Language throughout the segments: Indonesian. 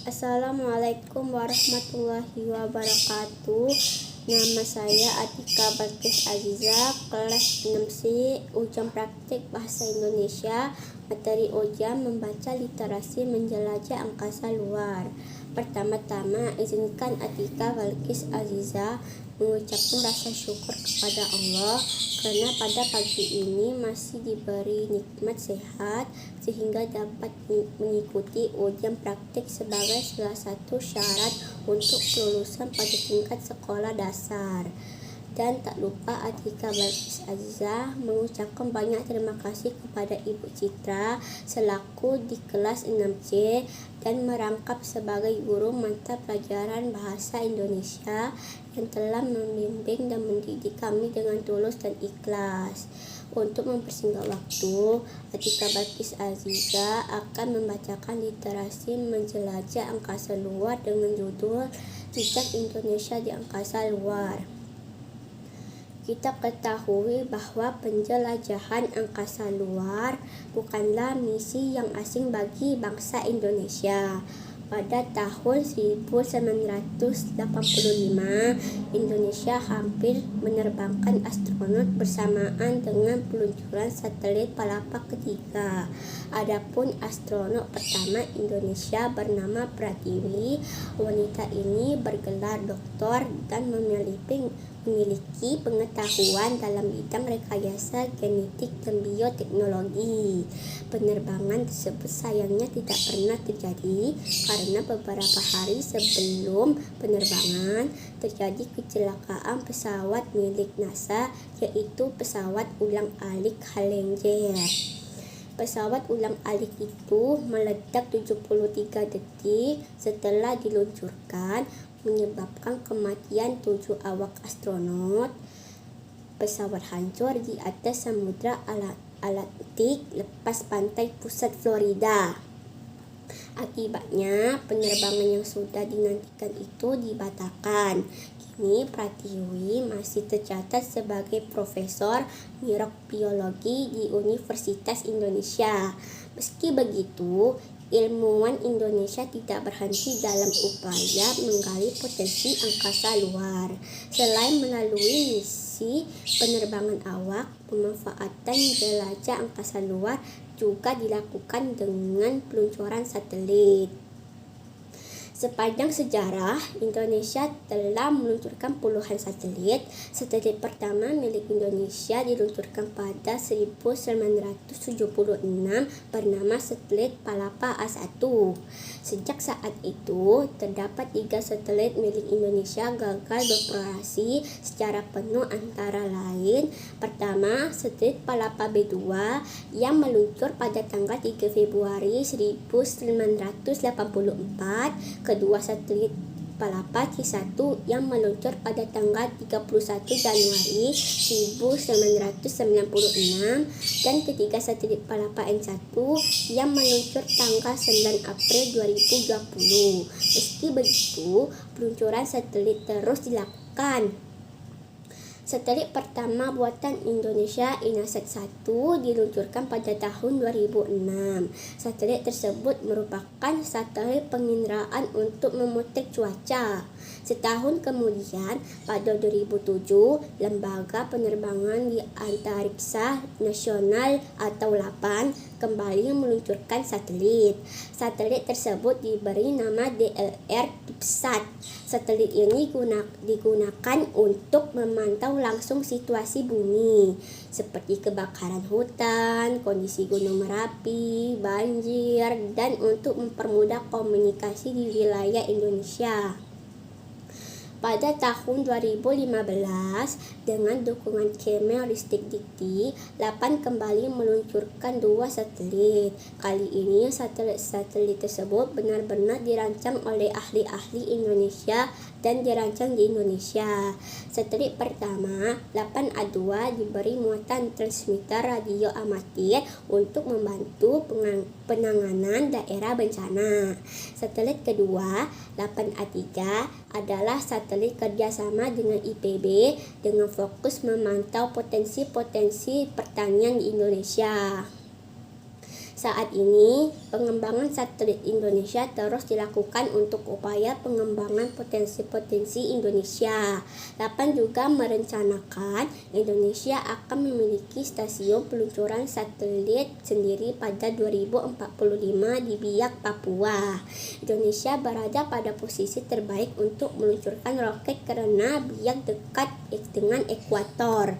Assalamualaikum warahmatullahi wabarakatuh. Nama saya Atika Balkis Aziza, kelas 6C, ujian praktik Bahasa Indonesia. Materi ujian membaca literasi menjelajah angkasa luar. Pertama-tama, izinkan Atika Balkis Aziza mengucapkan rasa syukur kepada Allah karena pada pagi ini masih diberi nikmat sehat sehingga dapat mengikuti ujian praktik sebagai salah satu syarat untuk kelulusan pada tingkat sekolah dasar. Dan tak lupa Atika Balkis Aziza mengucapkan banyak terima kasih kepada Ibu Citra selaku di kelas 6C dan merangkap sebagai guru mata pelajaran Bahasa Indonesia yang telah membimbing dan mendidik kami dengan tulus dan ikhlas. Untuk mempersingkat waktu, Atika Balkis Aziza akan membacakan literasi menjelajah angkasa luar dengan judul Jejak Indonesia di Angkasa Luar. Kita ketahui bahwa penjelajahan angkasa luar bukanlah misi yang asing bagi bangsa Indonesia. Pada tahun 1985, Indonesia hampir menerbangkan astronot bersamaan dengan peluncuran satelit Palapa ketiga. Adapun astronot pertama Indonesia bernama Pratiwi. Wanita ini bergelar doktor dan memiliki pengetahuan dalam bidang rekayasa genetik dan bioteknologi. Penerbangan tersebut sayangnya tidak pernah terjadi karena beberapa hari sebelum penerbangan terjadi kecelakaan pesawat milik NASA, yaitu pesawat ulang-alik Challenger. Pesawat ulang-alik itu meledak 73 detik setelah diluncurkan, menyebabkan kematian 7 awak astronot. Pesawat hancur di atas Samudra Atlantik lepas pantai pusat Florida. Akibatnya, penerbangan yang sudah dinantikan itu dibatalkan. Kini Pratiwi masih tercatat sebagai profesor mikrobiologi di Universitas Indonesia. Meski begitu, ilmuwan Indonesia tidak berhenti dalam upaya menggali potensi angkasa luar. Selain melalui misi penerbangan awak, pemanfaatan jelajah angkasa luar juga dilakukan dengan peluncuran satelit. Sepanjang sejarah, Indonesia telah meluncurkan puluhan satelit. Satelit pertama milik Indonesia diluncurkan pada 1976 bernama satelit Palapa A1. Sejak saat itu, terdapat 3 satelit milik Indonesia gagal beroperasi secara penuh, antara lain: pertama, satelit Palapa B2 yang meluncur pada tanggal 3 Februari 1984, kedua, satelit Palapa C1 yang meluncur pada tanggal 31 Januari 1996, dan ketiga, satelit Palapa N1 yang meluncur tanggal 9 April 2020. Meski begitu, peluncuran satelit terus dilakukan. Satelit pertama buatan Indonesia, Inmarsat 1, diluncurkan pada tahun 2006. Satelit tersebut merupakan satelit penginderaan untuk memotret cuaca. Setahun kemudian, pada 2007, Lembaga Penerbangan di Antariksa Nasional atau LAPAN kembali meluncurkan satelit. Satelit tersebut diberi nama DLR-CubeSat. Satelit ini digunakan untuk memantau langsung situasi bumi, seperti kebakaran hutan, kondisi gunung Merapi, banjir, dan untuk mempermudah komunikasi di wilayah Indonesia. Pada tahun 2015, dengan dukungan Kemenristek-Dikti, LAPAN kembali meluncurkan 2 satelit. Kali ini satelit tersebut benar-benar dirancang oleh ahli-ahli Indonesia dan dirancang di Indonesia. Satelit pertama, LAPAN-A2, diberi muatan transmitter radio amatir untuk membantu penanganan daerah bencana. Satelit kedua, LAPAN-A3, adalah satelit kerjasama dengan IPB dengan fokus memantau potensi-potensi pertanian di Indonesia. Saat ini, pengembangan satelit Indonesia terus dilakukan untuk upaya pengembangan potensi-potensi Indonesia. LAPAN juga merencanakan Indonesia akan memiliki stasiun peluncuran satelit sendiri pada 2045 di Biak, Papua. Indonesia berada pada posisi terbaik untuk meluncurkan roket karena Biak dekat dengan ekuator.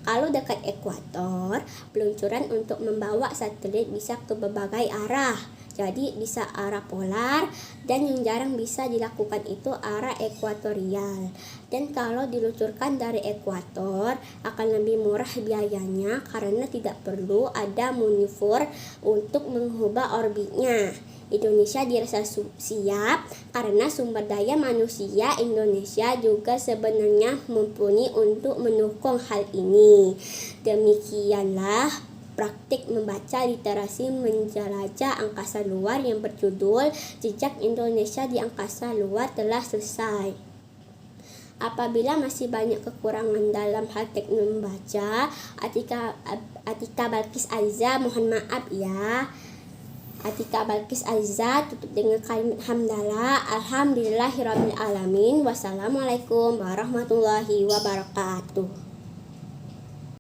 Kalau dekat ekuator, peluncuran untuk membawa satelit bisa ke berbagai arah. Jadi bisa arah polar, dan yang jarang bisa dilakukan itu arah ekuatorial. Dan kalau diluncurkan dari ekuator akan lebih murah biayanya karena tidak perlu ada manuver untuk mengubah orbitnya. Indonesia dirasa siap karena sumber daya manusia Indonesia juga sebenarnya mumpuni untuk mendukung hal ini. Demikianlah praktik membaca literasi menjelajah angkasa luar yang berjudul Jejak Indonesia di Angkasa Luar telah selesai. Apabila masih banyak kekurangan dalam hal teknik membaca, Atika Balkis Aiza mohon maaf ya. Atika Balkis Aiza tutup dengan kalimat hamdalah. Alhamdulillahirabbil alamin. Wassalamualaikum warahmatullahi wabarakatuh.